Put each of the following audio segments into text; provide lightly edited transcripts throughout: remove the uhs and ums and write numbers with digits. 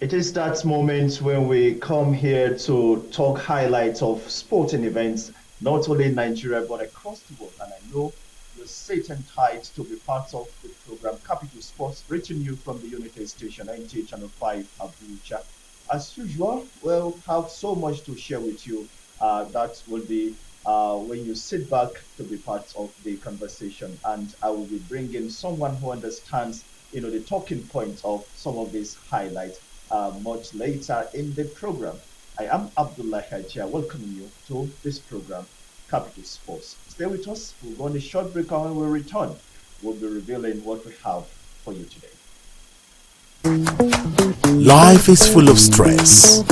It is that moment when we come here to talk highlights of sporting events, not only in Nigeria but across the world. And I know you're sitting tight to be part of the program Capital Sports, reaching you from the United Station, NT Channel 5, Abuja. As usual, we'll have so much to share with you. That will be when you sit back to be part of the conversation. And I will be bringing someone who understands, the talking points of some of these highlights much later in the program. I am Abdullah Hajia, welcoming you to this program, Capital Sports. Stay with us. We'll go on a short break, and when we return, we'll be revealing what we have for you today. Life is full of stress,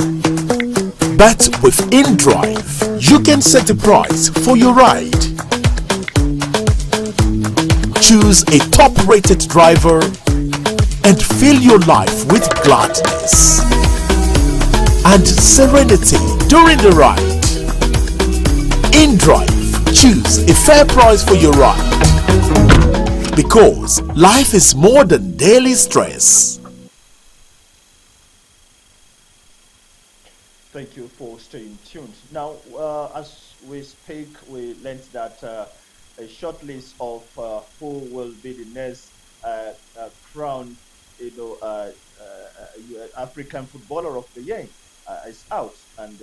but with InDrive, you can set the price for your ride. Choose a top-rated driver and fill your life with gladness and serenity during the ride. InDrive, choose a fair price for your ride, because life is more than daily stress. Thank you for staying tuned. Now, as we speak, we learned that a short list of who will be the next crowned, African Footballer of the Year is out, and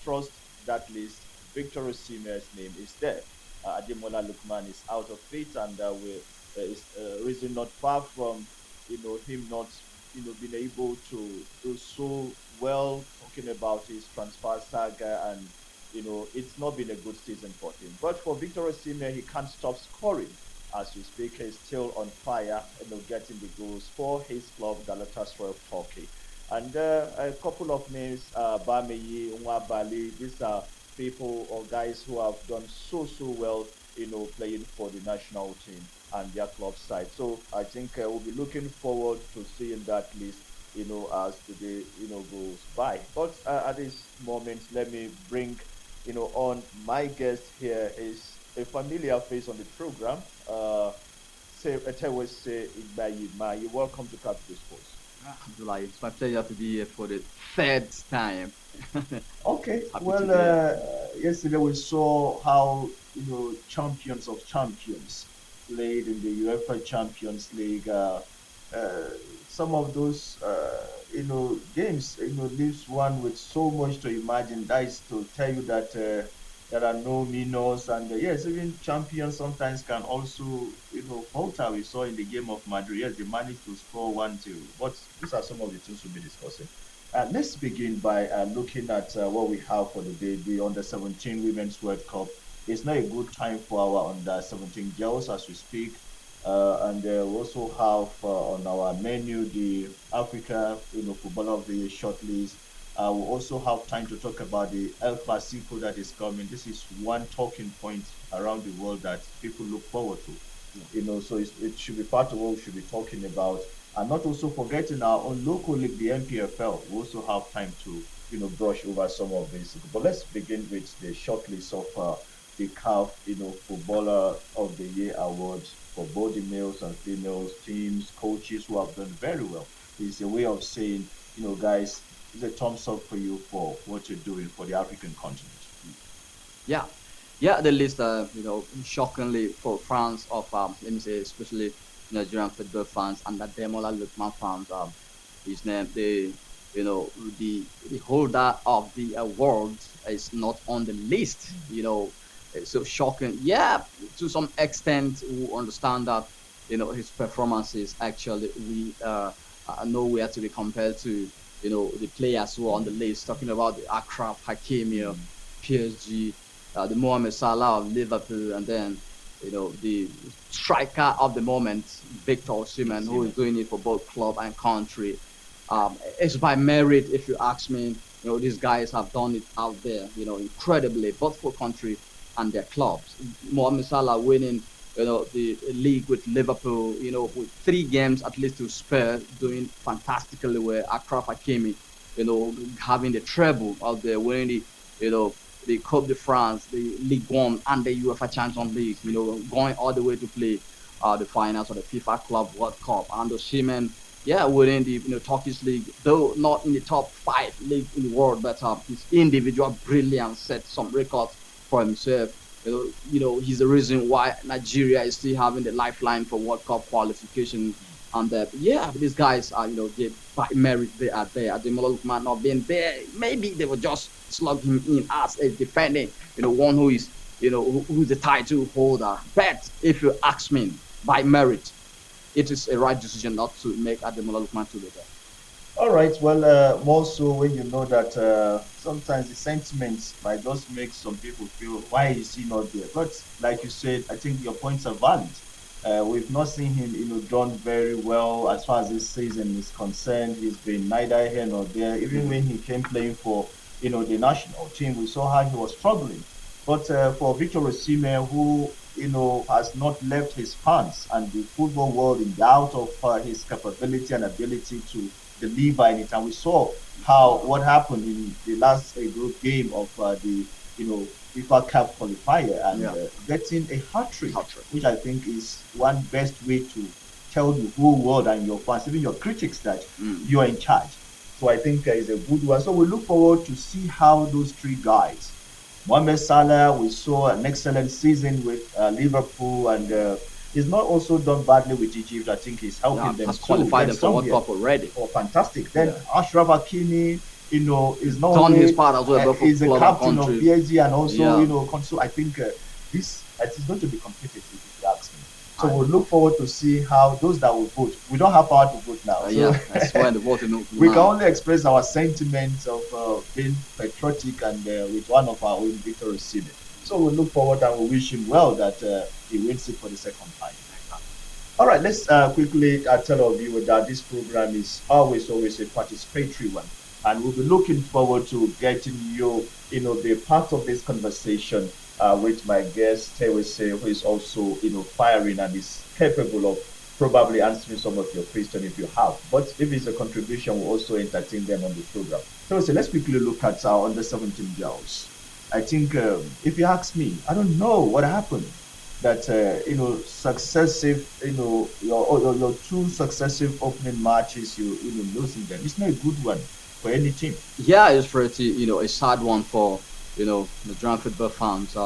trust that list. Victor Osimhen's name is there. Ademola Lookman is out of it, and we is reason not far from him not being able to do so well. Talking about his transfer saga, and it's not been a good season for him. But for Victor Osimhen, he can't stop scoring. As we speak, he's still on fire, getting the goals for his club, Galatasaray of Turkey. And a couple of names, Bameyi, Nwabali, these are people or guys who have done so well, playing for the national team and their club side. So I think we'll be looking forward to seeing that list, as the day, goes by. But at this moment, let me bring, on my guest here is a familiar face on the program. Say, Etewese Igbayima. You're welcome to Capital Sports. Abdullah, it's my pleasure to be here for the third time. Okay, Happy to well, be here. yesterday we saw how champions of champions played in the UEFA Champions League. Uh, some of those games leaves one with so much to imagine. That is to tell you that there are no minnows, and yes, even champions sometimes can also falter. We saw in the game of Madrid. Yes, they managed to score 1-2. But these are some of the things we'll be discussing. Let's begin by looking at what we have for the day. The Under 17 Women's World Cup. It's not a good time for our Under 17 girls as we speak. And we also have on our menu the Africa Footballer of the Year shortlist. We also have time to talk about the El Clasico that is coming. This is one talking point around the world that people look forward to. So it should be part of what we should be talking about, and not also forgetting our own local league, the MPFL. We also have time to brush over some of this. But let's begin with the short list of the CAF Footballer of the Year awards for both the males and females teams, coaches who have done very well. It's a way of saying, guys, it's a thumbs up for you for what you're doing for the African continent. Yeah, yeah, the list, shockingly for fans of, let me say, especially Nigerian football fans and the Demola Lukman fans, his name, the holder of the award is not on the list. It's so shocking. Yeah, to some extent, we understand that his performances actually we are nowhere to be compared to the players who are on the list. Talking about the Akraf Hakimi of Mm. PSG, the Mohamed Salah of Liverpool, and then the striker of the moment, Victor Osimhen, who is Seaman. doing it for both club and country. It's by merit, if you ask me. These guys have done it out there, incredibly, both for country and their clubs. Mohamed Salah winning, the league with Liverpool, with 3 games at least to spare, doing fantastically well. Akraf Hakimi, having the treble out there, winning the Coupe de France, the Ligue 1, and the UEFA Champions League, going all the way to play the finals of the FIFA Club World Cup. And Osimhen Yeah, within the Turkish league, though not in the top five league in the world, but his individual brilliance set some records for himself. He's the reason why Nigeria is still having the lifeline for World Cup qualification. And yeah, these guys are they by merit they are there. Ademola Lookman not being there, maybe they will just slug him in as a defending, one who is who's the title holder. But if you ask me, by merit, it is a right decision not to make Ademola Lookman to be there. All right. Well, more so when you know that sometimes the sentiments might just make some people feel, why is he not there? But like you said, I think your points are valid. We've not seen him, done very well as far as this season is concerned. He's been neither here nor there. Even when he came playing for, the national team, we saw how he was struggling. But for Victor Osimhen, who has not left his fans and the football world in doubt of his capability and ability to deliver in it. And we saw how what happened in the last group game of the FIFA Cup qualifier and Yeah, getting a hat trick, hat trick. which I think is one best way to tell the whole world and your fans, even your critics, that Mm. you are in charge. So I think is a good one. So we look forward to see how those three guys. Mohamed Salah, we saw an excellent season with Liverpool, and he's not also done badly with Egypt. I think he's Yeah, helping them has too. qualified Then them for World Zambia, Cup already. oh, fantastic. Then Yeah, Ashraf Hakimi, is not done his only part as well, both for is the club and captain of country. PSG and also, Yeah, so I think this it is going to be competitive if you ask me. So I we'll look forward to see how those that will vote. We don't have power to vote now, so yeah, that's when the voting we can now. only express our sentiments of being patriotic and with one of our own Victor Osimhen. So we look forward and we wish him well that he wins it for the second time. All right, let's quickly tell our viewers that this program is always a participatory one, and we'll be looking forward to getting you, be part of this conversation with my guest Tewese, who is also, firing and is capable of probably answering some of your questions if you have. But if it's a contribution, we'll also entertain them on the program. Tewese, let's quickly look at our under 17 girls. I think if you ask me, I don't know what happened that successive your two successive opening matches losing them. It's not a good one for any team. Yeah, it's pretty, a sad one for, the Nigerian football fans.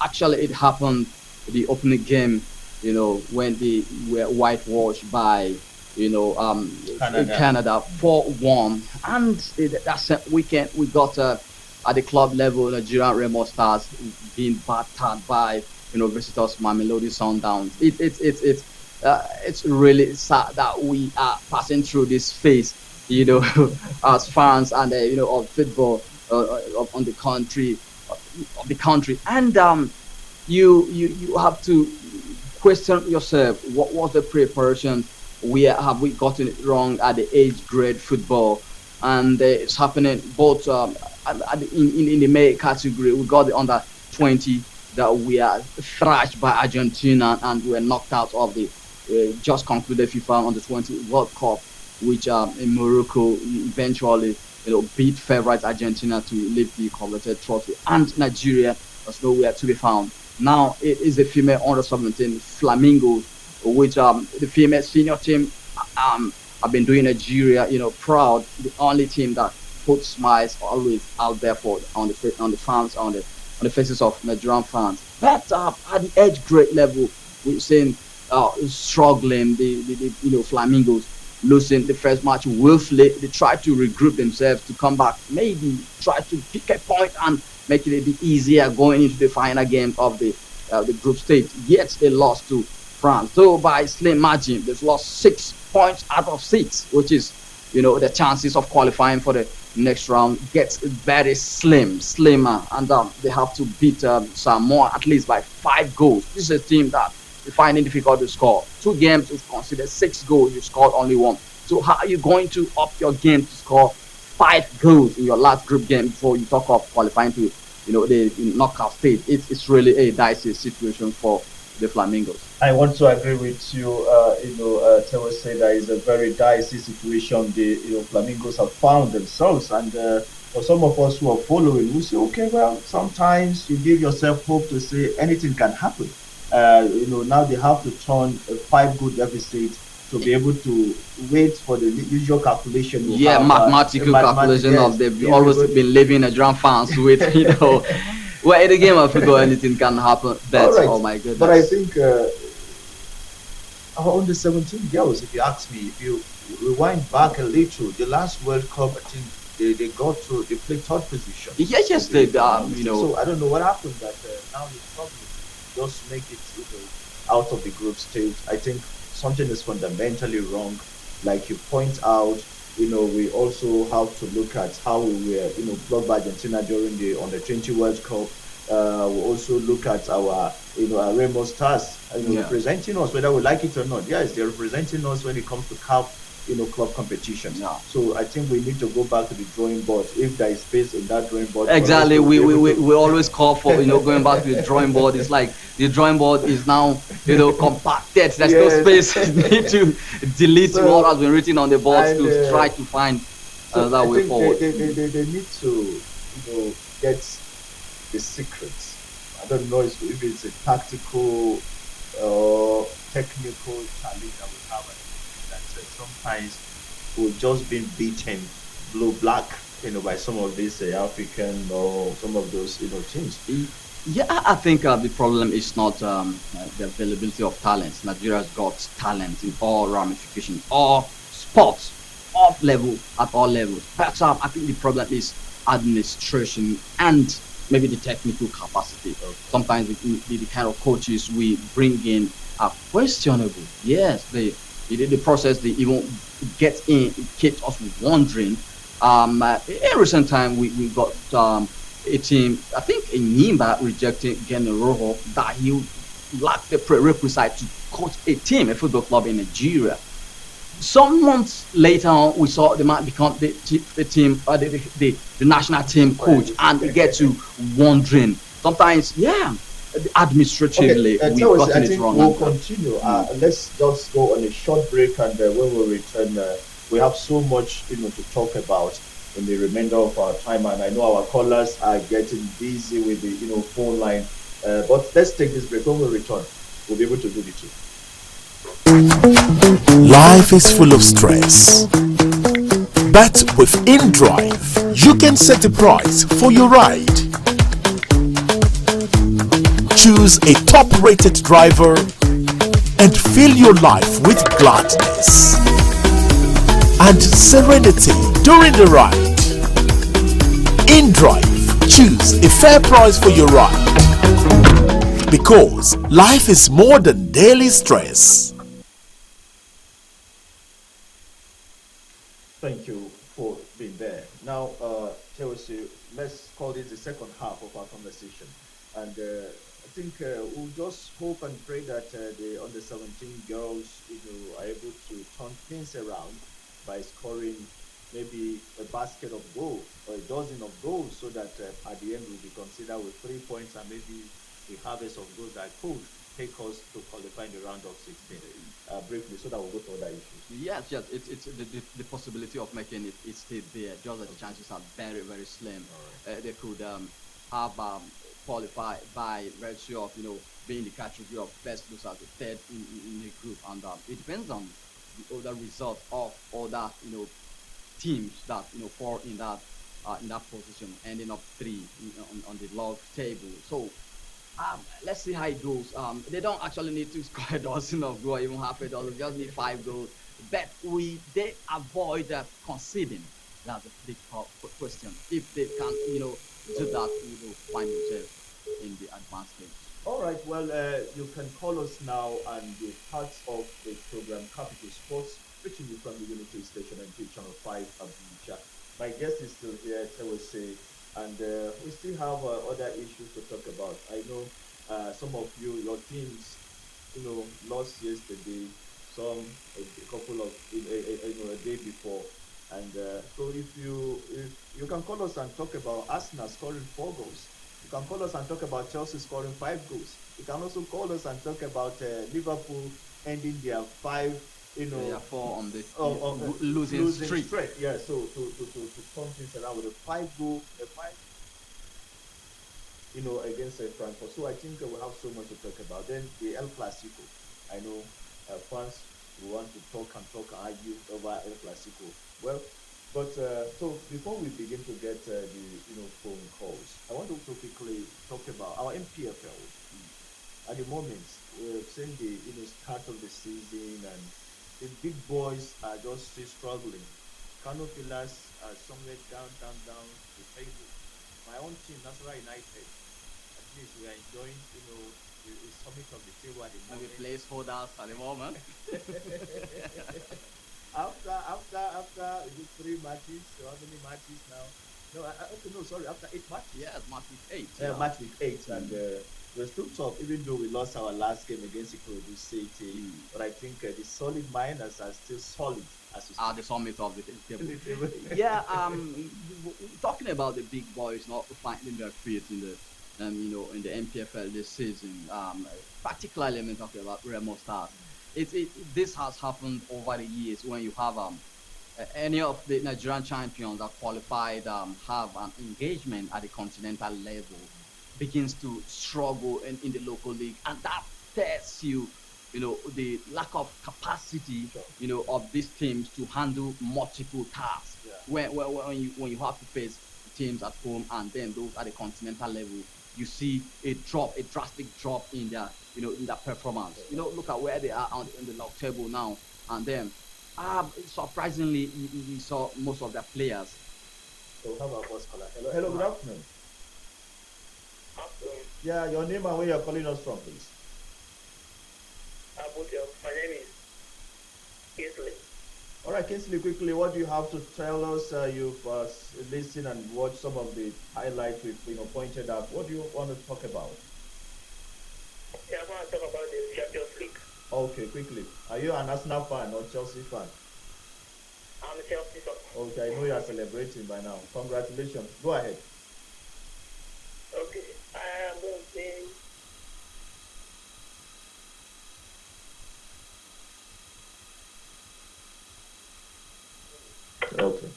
Actually it happened the opening game, when they were whitewashed by, Canada. Canada 4-1, and that same weekend we got at the club level Nigerian Remo Stars being battered by visitors Mamelodi Sundowns. It's really sad that we are passing through this phase, as fans and of football on the country, and you have to question yourself, what was the preparation, where have we gotten it wrong at the age grade football, and it's happening both in the male category. We got the under 20 that we are thrashed by Argentina and we were knocked out of the just concluded FIFA under 20 World Cup, which in Morocco eventually beat favourites Argentina to lift the coveted trophy, and Nigeria was nowhere to be found. Now it is the female under 17 Flamingos, which the female senior team have been doing Nigeria proud. The only team that puts smiles always out there for on the fans on the faces of Nigerian fans. But at the edge grade level, we've seen struggling the Flamingos losing the first match willfully. They tried to regroup themselves to come back, maybe try to pick a point and make it a bit easier going into the final game of the group stage. Yet they lost to France, though by slim margin. They've lost 6 points out of six, which is the chances of qualifying for the next round gets very slimmer, and they have to beat Samoa at least by 5 goals. This is a team that you find it difficult to score. 2 games, you've considered 6 goals, you scored only one. So how are you going to up your game to score 5 goals in your last group game before you talk of qualifying to the knockout stage? It's really a dicey situation for the Flamingos. I want to agree with you. Tewa said that is a very dicey situation the Flamingos have found themselves, and for some of us who are following, we say, okay, well, sometimes you give yourself hope to say anything can happen. Now they have to turn a 5 goal deficit to be able to wait for the usual calculation you Yeah, have, mathematical mathematics, calculation of yes, they've always everybody. been living Nigerian fans with, well, in the game of football, anything can happen. All But right, oh my but I goodness. think our under 17 girls, if you ask me, if you rewind back a little, the last World Cup, I think they got to, they played third position, Yes, yes, if I'm not mistaken. know, So I don't know what happened that now they're struggling to just make it, out of the group stage. I think something is fundamentally wrong. Like you point out, we also have to look at how we were, blocked by Argentina during the under 20 World Cup. We also look at our, our Rainbow Stars, yeah. representing us, whether we like it or not. Yes, they're representing us when it comes to CAF, club competitions. Yeah. So I think we need to go back to the drawing board if there is space in that drawing board for us Exactly. to We, be we, able we, to. we always call for, going back to the drawing board. It's like the drawing board is now, compacted. There's no Yes. space. You need to delete what So has been written on the board and to try to find so another I way think they, forward. they, they, they, they need to, get the secrets. I don't know if it's a tactical or technical challenge that we have at the moment that sometimes we've just been beaten blue black, by some of these African or some of those, teams. Yeah, I think the problem is not the availability of talent. Nigeria's got talent in all ramifications, all sports, all level, at all levels. But I think the problem is administration and maybe the technical capacity. Okay. Sometimes the kind of coaches we bring in are questionable. Yes, the process they even get in it keeps us wondering. In recent time, we got a team, I think a Nimba rejected Gene Rojo that he lacked the prerequisite to coach a team, a football club in Nigeria. Some months later on, we saw the man become the team, the national team coach, and we get to wondering. Sometimes, yeah, Okay, administratively, we've Tell us, I gotten it think wrong. we'll And continue. mm, Let's just go on a short break, and when we return, we have so much, to talk about in the remainder of our time. And I know our callers are getting busy with the, phone line. But let's take this break. When we return, we'll be able to do the two. Life is full of stress, but with InDrive, you can set a price for your ride. Choose a top-rated driver and fill your life with gladness and serenity during the ride. InDrive, choose a fair price for your ride because life is more than daily stress. Thank you for being there. Now, Chelsea, let's call this the second half of our conversation. And I think we'll just hope and pray that the under 17 girls, are able to turn things around by scoring maybe a basket of goals or a dozen of goals so that at the end we'll be considered with 3 points and maybe a harvest of goals that could take us to qualify in the round of 16. Briefly, so that we'll go to other issues. yes, yes, it's the possibility of making it is still there. Just that the Okay. chances are very, very slim. All right. They could have qualified by virtue of being the category of best looks as the third in the group, and it depends on the other result of other teams that fall in that position, ending up three on the log table. So let's see how it goes. They don't actually need to score a dozen of goals, even half a dozen. Just need 5 goals. But they avoid conceding. That's a big question. If they can, do that, we will find themselves in the advanced stage. All right. Well, you can call us now and be part of the program Capital Sports, reaching you from the Unity Station and Channel 5 Abuja. My guest is still here, say, and we still have other issues to talk about. I know some of you, your teams, lost yesterday, some a couple of, a day before. And so if you can call us and talk about Arsenal scoring 4 goals, you can call us and talk about Chelsea scoring 5 goals. You can also call us and talk about Liverpool ending their five, They are four on the losing losing streak. streak. Yeah, so to turn things around with a 5 goal, against Frankfurt. So I think we have so much to talk about. Then the El Clasico. I know fans we want to talk and argue over El Clasico. Well, but so before we begin to get the phone calls, I want to also quickly talk about our MPFL. At the moment, we've seen the start of the season, and the big boys are just still struggling. Kano Pillars are somewhere down the table. My own team, National United, at least we are enjoying, the summit of the table at the Maybe moment. placeholders at the moment. After is it 3 matches? So how many matches now? No, okay, no, sorry. After 8 matches, Yes, match with 8. Yeah. match with eight, and Mm. we're still top. Even though we lost our last game against Ikorodu City, Mm. but I think the solid miners are still solid as we At speak. the summit of the table. The table. Yeah, talking about the big boys not finding their feet in the in the MPFL this season, particularly when talking about Remo Stars. This has happened over the years when you have any of the Nigerian champions that qualified have an engagement at the continental level begins to struggle in the local league, and that tests you, the lack of capacity, Sure. of these teams to handle multiple tasks. Yeah. When you have to face teams at home and then those at the continental level, you see a drastic drop in their, in their performance. Look at where they are on the log table now, and then surprisingly, you saw most of their players. So how about first caller? Hello, good afternoon. Afternoon, Yeah, your name and where you're calling us from, please. Abuja. My name is Isley. All right, Kinsley, quickly, what do you have to tell us? You've listened and watched some of the highlights we've pointed out. What do you want to talk about? Yeah, I want to talk about the Champions League. Okay, quickly. Are you an Arsenal fan or Chelsea fan? I'm a Chelsea fan. Okay, I know you are celebrating by now. Congratulations. Go ahead. Okay, I am going to say Okay.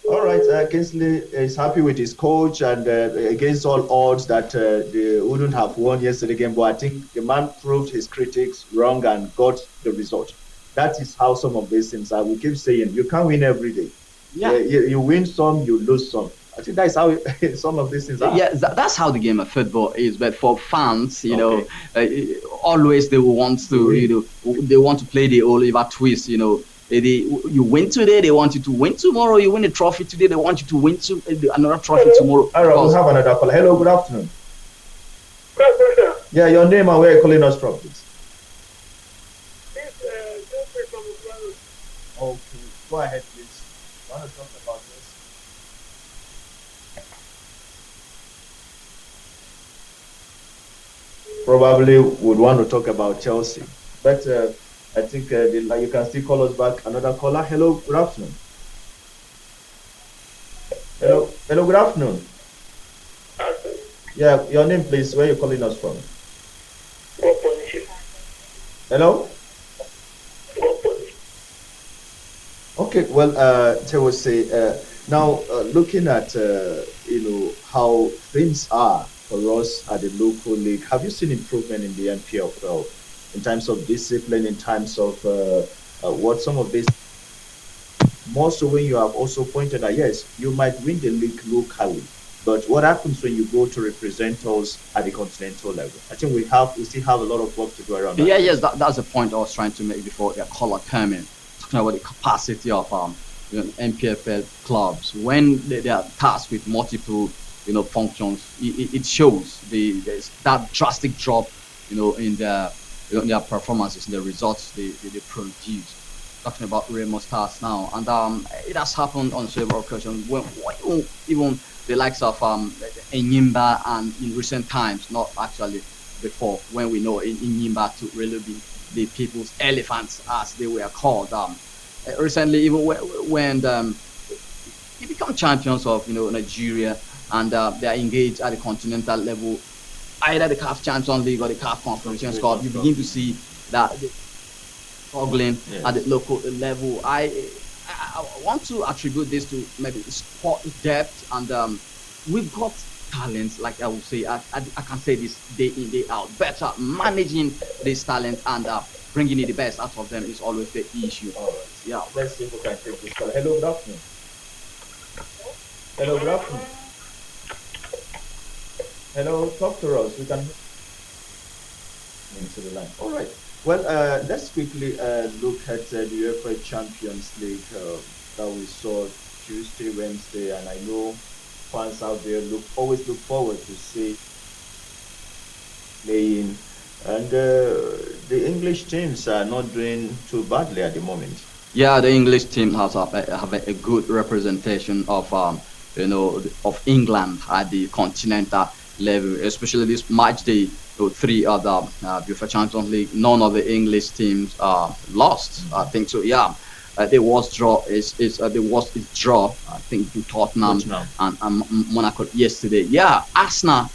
All right, Kingsley is happy with his coach and against all odds that they wouldn't have won yesterday game, but I think the man proved his critics wrong and got the result. That is how some of these things are. We keep saying you can't win every day. Yeah. You win some, you lose some. I think that's how some of these things are. Yeah, that's how the game of football is. But for fans, Okay. always they will want to, they want to play the Oliver twist. You win today, they want you to win tomorrow. You win a trophy today, they want you to win another trophy tomorrow. All right, we'll Because have another caller. Hello, good afternoon. Professor. Yeah, your name and where you're calling us from, please. This Jeffrey from Uganda. Okay, go ahead, please. I want to talk about this. Probably would want to talk about Chelsea, but I think you can still call us back. Another caller. Hello, good afternoon. Hello, good afternoon. Arsenal. Yeah, your name, please. Where you calling us from? What position? Hello. What position? Okay, well, I will say now looking at how things are for us at the local league. Have you seen improvement in the NPFL in terms of discipline, in terms of what some of this more so when you have also pointed out, yes, you might win the league locally, but what happens when you go to represent us at the continental level? I think we still have a lot of work to do around that. yeah, yes, that's the point I was trying to make before the caller came in, talking about the capacity of NPFL clubs when they are tasked with multiple functions. It shows there's that drastic drop in their performances, in the results they produce. Talking about Remo Stars now, and it has happened on several occasions when even the likes of Enyimba, and in recent times, not actually before, when we know Enyimba to really be the people's elephants as they were called. Recently, even when they become champions of Nigeria, and they are engaged at the continental level, either the CAF Champions League or the CAF Confederations Cup, you begin to see that struggling at the Yes. local level. I want to attribute this to maybe sport depth, and we've got talents. Like I would say, I can say this day in day out. Better managing this talent and bringing in the best out of them is always the issue. All right. Yeah. Let's see if we can take this call. Hello, good afternoon. Hello, good afternoon. Hello, talk to us. We can into the line. All right. Well, let's quickly look at the UEFA Champions League that we saw Tuesday, Wednesday, and I know fans out there always look forward to see playing, and the English teams are not doing too badly at the moment. Yeah, the English team has have a good representation of of England at the continental level, especially this match day. Three other UEFA Champions League, none of the English teams lost. I think so. Yeah, there was draw there was a draw. I think to Tottenham Tottenham. and Monaco yesterday. Yeah, Arsenal,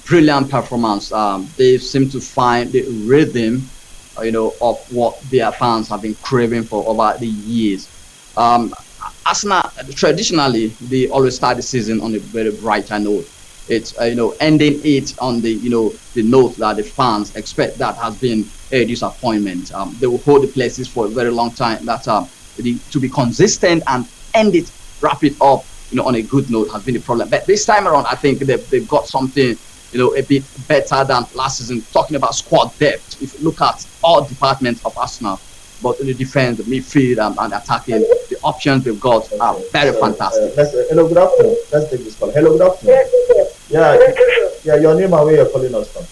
brilliant performance. They seem to find the rhythm, of what their fans have been craving for over the years. Um, Arsenal traditionally they always start the season on a very brighter note. It's ending it on the the note that the fans expect that has been a disappointment. They will hold the places for a very long time. That to be consistent and end it, wrap it up, on a good note has been the problem. But this time around, I think they've got something a bit better than last season. Talking about squad depth, if you look at all departments of Arsenal, but in the defense, the midfield, and attacking, the options they've got are very So, fantastic. hello, good afternoon. Let's take this call. Hello, good afternoon. Yes, sir. Yeah, Yes, sir. yeah, your name and where you're calling us from.